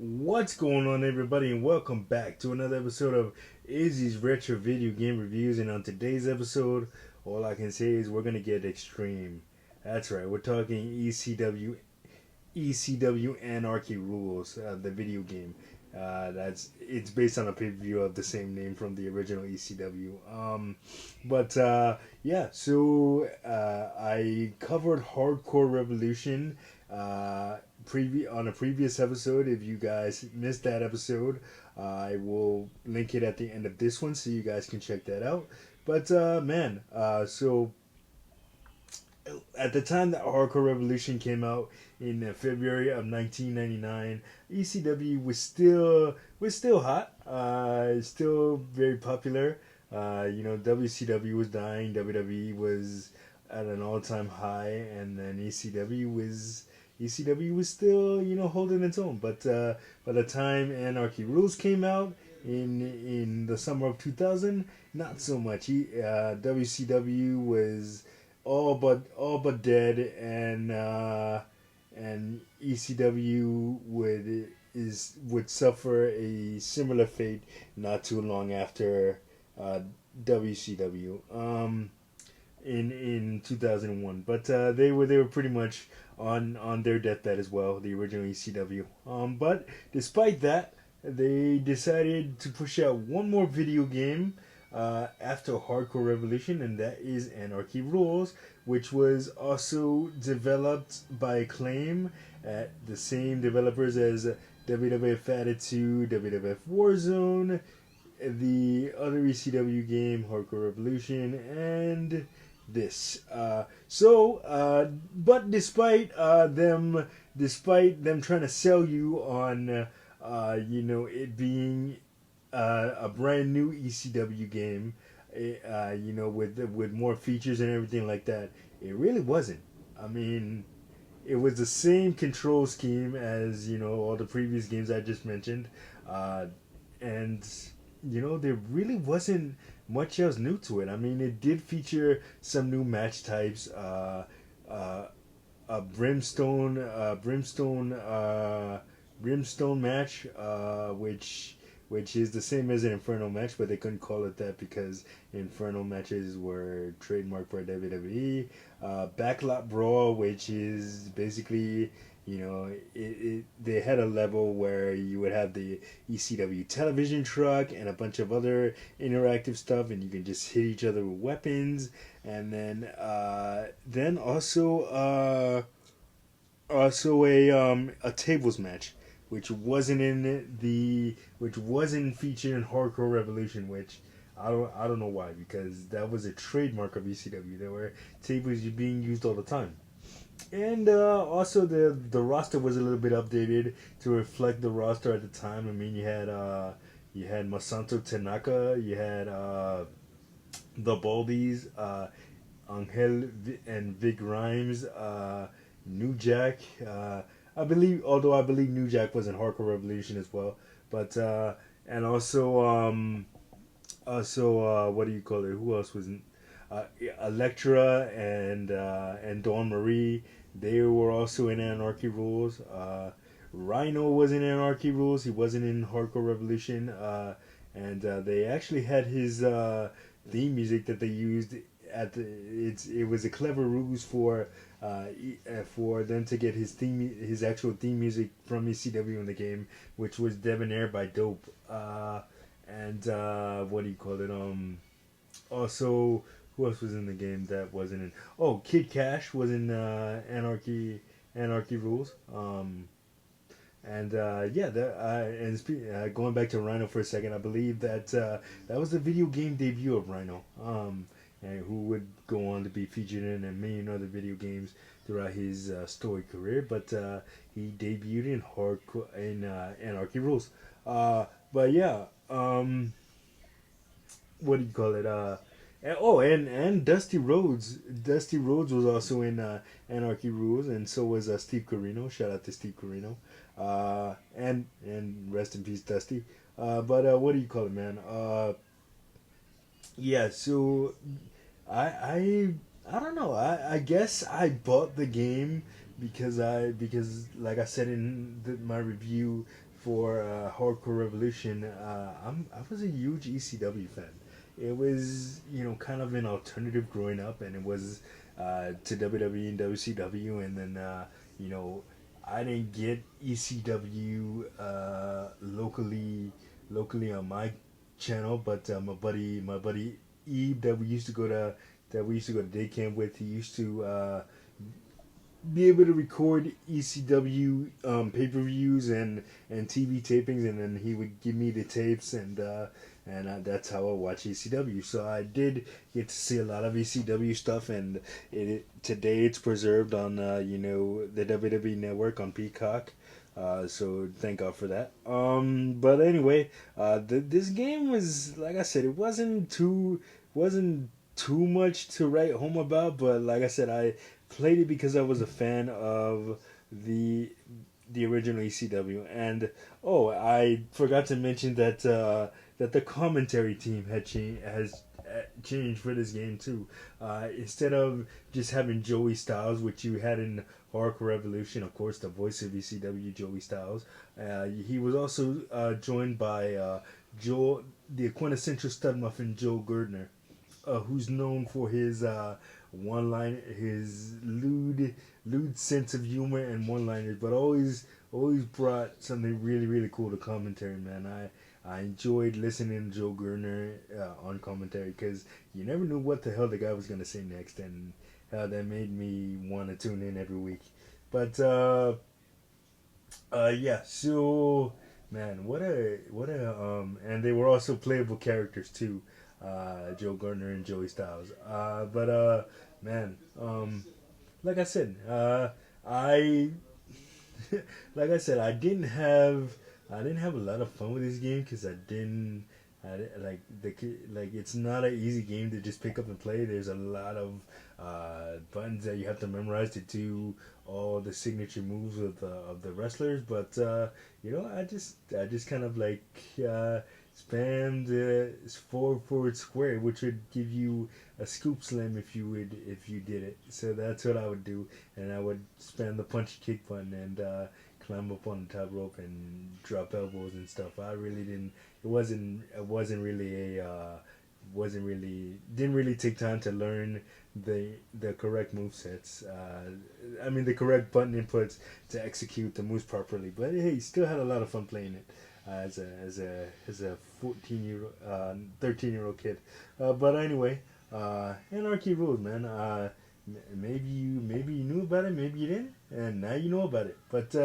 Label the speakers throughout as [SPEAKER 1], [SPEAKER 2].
[SPEAKER 1] What's going on, everybody, and welcome back to another episode of Izzy's Retro Video Game Reviews. And on today's episode, all I can say is we're gonna get extreme. That's right, we're talking ECW Anarchy Rules, the video game. It's based on a pay per view of the same name from the original ECW. I covered Hardcore Revolution on a previous episode. If you guys missed that episode, I will link it at the end of this one so you guys can check that out. But so at the time that Hardcore Revolution came out in February of 1999, ECW was still hot. Still very popular. WCW was dying. WWE was at an all-time high, and then ECW was still holding its own. But by the time Anarchy Rules came out in the summer of 2000, not so much. WCW was all but dead, and ECW would suffer a similar fate not too long after WCW in 2001. But they were pretty much on their deathbed as well, the original ECW. But despite that, they decided to push out one more video game after Hardcore Revolution, and that is Anarchy Rules, which was also developed by Acclaim, at the same developers as WWF Attitude, WWF Warzone, the other ECW game, Hardcore Revolution, and this. But despite them trying to sell you on, it being a brand new ECW game, with more features and everything like that, it really wasn't. I mean, it was the same control scheme as all the previous games I just mentioned, and there really wasn't much else new to it. I mean, it did feature some new match types, a brimstone match, which is the same as an Inferno match, but they couldn't call it that because Inferno matches were trademarked by WWE. Backlot Brawl, which is basically, they had a level where you would have the ECW television truck and a bunch of other interactive stuff, and you can just hit each other with weapons. And then also a tables match, which wasn't featured in Hardcore Revolution, which I don't know why, because that was a trademark of ECW. There were tables being used all the time. And also the roster was a little bit updated to reflect the roster at the time. I mean, you had Masato Tanaka, you had the Baldies, Angel and Vic Rhymes, New Jack. Although I believe New Jack was in Hardcore Revolution as well, but and also what do you call it? Who else was in? Electra and Dawn Marie. They were also in Anarchy Rules. Rhino was in Anarchy Rules. He wasn't in Hardcore Revolution. And they actually had his theme music that they used it was a clever ruse for them to get his actual theme music from ECW in the game, which was Debonair by Dope. And what do you call it? Also, who else was in the game that wasn't in? Oh, Kid Cash was in Anarchy Rules. Going back to Rhino for a second, I believe that was the video game debut of Rhino. And who would go on to be featured in a million other video games throughout his storied career. But he debuted in Anarchy Rules. But yeah, what do you call it? And Dusty Rhodes. Dusty Rhodes was also in Anarchy Rules, and so was Steve Corino. Shout out to Steve Corino. And rest in peace, Dusty. But what do you call it, man? Yeah. So I don't know. I guess I bought the game because like I said in my review for Hardcore Revolution, I was a huge ECW fan. It was, kind of an alternative growing up, and it was to WWE and WCW, and then you know I didn't get ECW locally on my channel, but my buddy Eve that we used to go to day camp with, he used to be able to record ECW pay-per-views and TV tapings, and then he would give me the tapes, and that's how I watch ECW. So I did get to see a lot of ECW stuff, and today it's preserved on the WWE Network on Peacock. So thank God for that. But anyway, this game was, like I said, it wasn't too much to write home about, but like I said, I played it because I was a fan of the original ECW. And oh, I forgot to mention that the commentary team has changed for this game too. Instead of just having Joey Styles, which you had in Hardcore Revolution, of course, the voice of ECW, Joey Styles, he was also joined by Joel, the quintessential stud muffin, Joe Gerdner, who's known for his his lewd sense of humor and one-liners, but always brought something really really cool to commentary. Man, I enjoyed listening to Joe Gerdner on commentary because you never knew what the hell the guy was gonna say next, and how that made me want to tune in every week. But yeah, so man, and they were also playable characters too, Joe Gardner and Joey Styles. But man, like I said, I like I said, I didn't have a lot of fun with this game because I didn't like it's not an easy game to just pick up and play. There's a lot of buttons that you have to memorize to do all the signature moves of the wrestlers. But I just kind of like spammed forward square, which would give you a scoop slam if you did it. So that's what I would do, and I would spam the punch kick button and climb up on the top rope and drop elbows and stuff. I really didn't. It wasn't really didn't really take time to learn the correct move sets. I mean the correct button inputs to execute the moves properly. But hey, still had a lot of fun playing it as a 13-year-old kid. But anyway, Anarchy Rulz, man. Maybe you knew about it, maybe you didn't, and now you know about it. But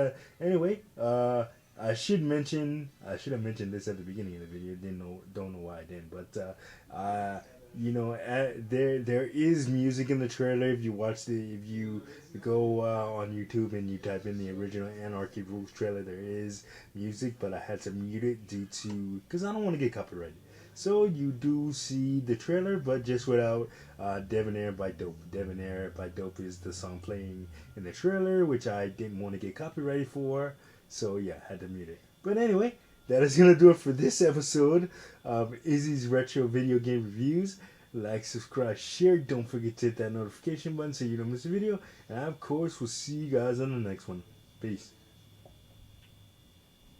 [SPEAKER 1] anyway, I should have mentioned this at the beginning of the video. Don't know why I didn't. But there is music in the trailer. If you go on YouTube and you type in the original Anarchy Rulz trailer, there is music, but I had to mute it because I don't want to get copyrighted. So you do see the trailer, but just without Debonair by Dope. Debonair by Dope is the song playing in the trailer, which I didn't want to get copyrighted for. So yeah, had to mute it. But anyway, that is going to do it for this episode of Izzy's Retro Video Game Reviews. Like, subscribe, share. Don't forget to hit that notification button so you don't miss a video. And I, of course, will see you guys on the next one. Peace.